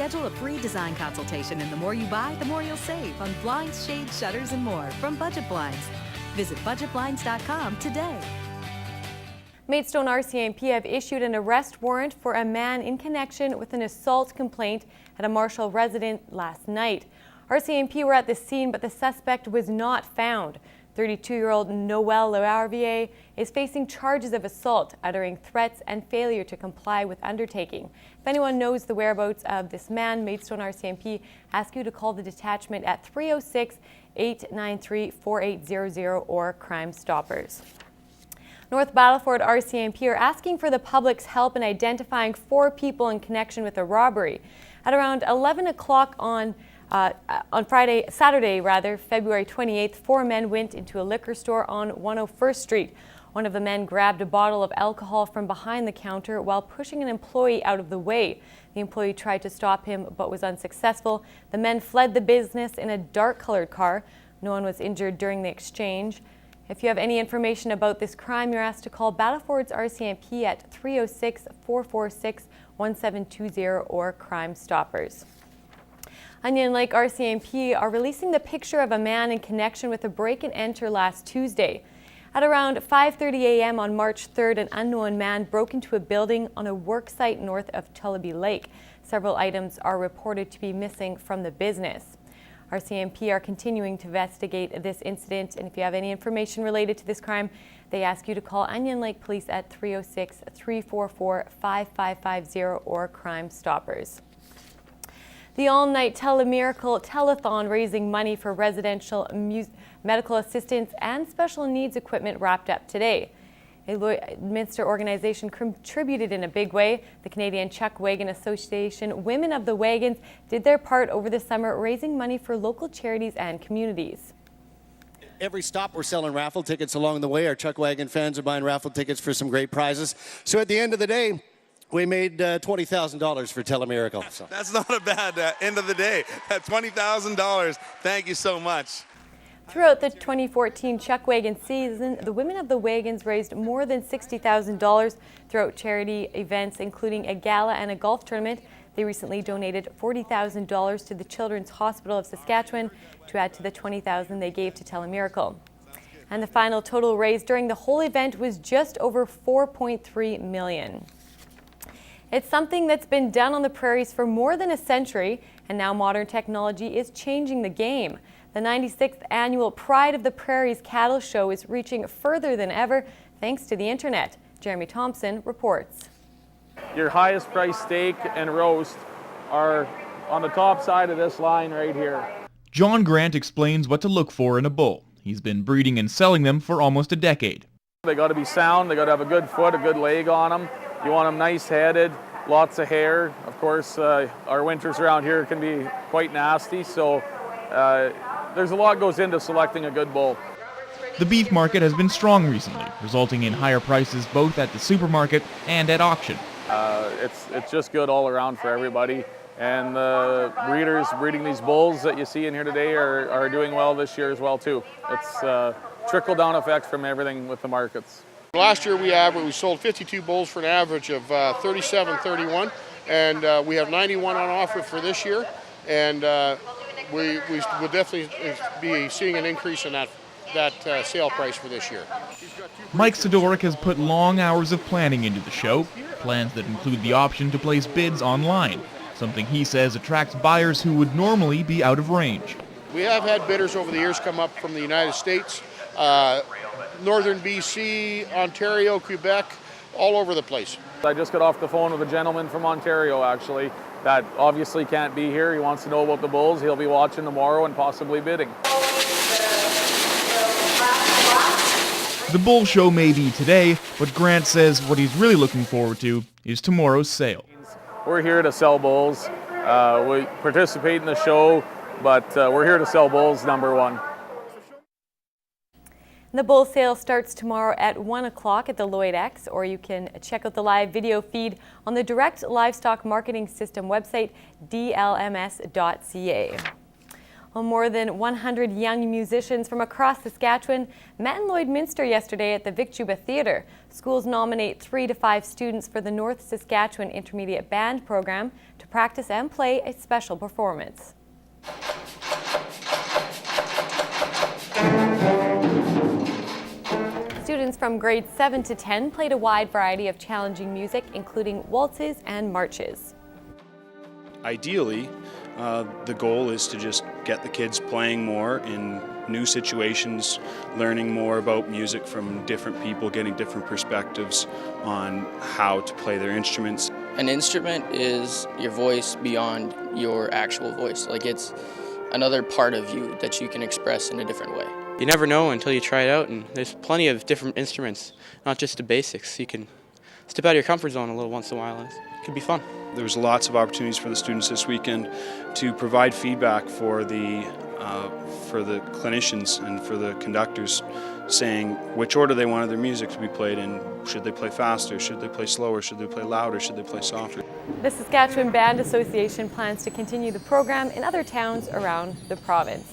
Schedule a free design consultation, and the more you buy, the more you'll save on blinds, shades, shutters, and more from Budget Blinds. Visit budgetblinds.com today. Maidstone RCMP have issued an arrest warrant for a man in connection with an assault complaint at a Marshall residence last night. RCMP were at the scene, but the suspect was not found. 32-year-old Noel Lavarvier is facing charges of assault, uttering threats and failure to comply with undertaking. If anyone knows the whereabouts of this man, Maidstone RCMP ask you to call the detachment at 306-893-4800 or Crime Stoppers. North Battleford RCMP are asking for the public's help in identifying 4 people in connection with a robbery. At around 11 o'clock on Saturday, February 28th, 4 men went into a liquor store on 101st Street. One of the men grabbed a bottle of alcohol from behind the counter while pushing an employee out of the way. The employee tried to stop him but was unsuccessful. The men fled the business in a dark-colored car. No one was injured during the exchange. If you have any information about this crime, you're asked to call Battleford's RCMP at 306-446-1720 or Crime Stoppers. Onion Lake RCMP are releasing the picture of a man in connection with a break-and-enter last Tuesday. At around 5:30 a.m. on March 3rd, an unknown man broke into a building on a work site north of Tullaby Lake. Several items are reported to be missing from the business. RCMP are continuing to investigate this incident, and if you have any information related to this crime, they ask you to call Onion Lake Police at 306-344-5550 or Crime Stoppers. The all-night Telemiracle Telethon raising money for residential medical assistance and special needs equipment wrapped up today. A Lloydminster organization contributed in a big way. The Canadian Chuck Wagon Association Women of the Wagons did their part over the summer, raising money for local charities and communities. Every stop we're selling raffle tickets along the way. Our Chuck Wagon fans are buying raffle tickets for some great prizes. So at the end of the day, we made $20,000 for Telemiracle. So. That's not a bad end of the day. At $20,000. Thank you so much. Throughout the 2014 Chuck Wagon season, the Women of the Wagons raised more than $60,000 throughout charity events, including a gala and a golf tournament. They recently donated $40,000 to the Children's Hospital of Saskatchewan to add to the $20,000 they gave to Telemiracle. And the final total raised during the whole event was just over $4.3 million. It's something that's been done on the prairies for more than a century, and now modern technology is changing the game. The 96th annual Pride of the Prairies Cattle Show is reaching further than ever thanks to the internet. Jeremy Thompson reports. Your highest priced steak and roast are on the top side of this line right here. John Grant explains what to look for in a bull. He's been breeding and selling them for almost a decade. They got to be sound, they got to have a good foot, a good leg on them. You want them nice-headed, lots of hair. Of course, our winters around here can be quite nasty, so there's a lot goes into selecting a good bull. The beef market has been strong recently, resulting in higher prices both at the supermarket and at auction. It's just good all around for everybody. And the breeders breeding these bulls that you see in here today are doing well this year as well too. It's a trickle-down effect from everything with the markets. Last year we sold 52 bulls for an average of 37-31, and we have 91 on offer for this year, and we will definitely be seeing an increase in that sale price for this year. Mike Sidoric has put long hours of planning into the show, plans that include the option to place bids online, something he says attracts buyers who would normally be out of range. We have had bidders over the years come up from the United States, Northern BC, Ontario, Quebec, all over the place. I just got off the phone with a gentleman from Ontario actually that obviously can't be here. He wants to know about the bulls. He'll be watching tomorrow and possibly bidding. The bull show may be today, but Grant says what he's really looking forward to is tomorrow's sale. We're here to sell bulls. We participate in the show, but we're here to sell bulls, number one. The bull sale starts tomorrow at 1 o'clock at the Lloyd X, or you can check out the live video feed on the Direct Livestock Marketing System website, dlms.ca. Well, more than 100 young musicians from across Saskatchewan met in Lloydminster yesterday at the Vic Juba Theatre. Schools nominate 3 to 5 students for the North Saskatchewan Intermediate Band program to practice and play a special performance. Students from grades 7 to 10 played a wide variety of challenging music, including waltzes and marches. Ideally, the goal is to just get the kids playing more in new situations, learning more about music from different people, getting different perspectives on how to play their instruments. An instrument is your voice beyond your actual voice. Like, it's another part of you that you can express in a different way. You never know until you try it out, and there's plenty of different instruments, not just the basics. You can step out of your comfort zone a little once in a while, and it can be fun. There was lots of opportunities for the students this weekend to provide feedback for the clinicians and for the conductors, saying which order they wanted their music to be played in. Should they play faster? Should they play slower? Should they play louder? Should they play softer? The Saskatchewan Band Association plans to continue the program in other towns around the province.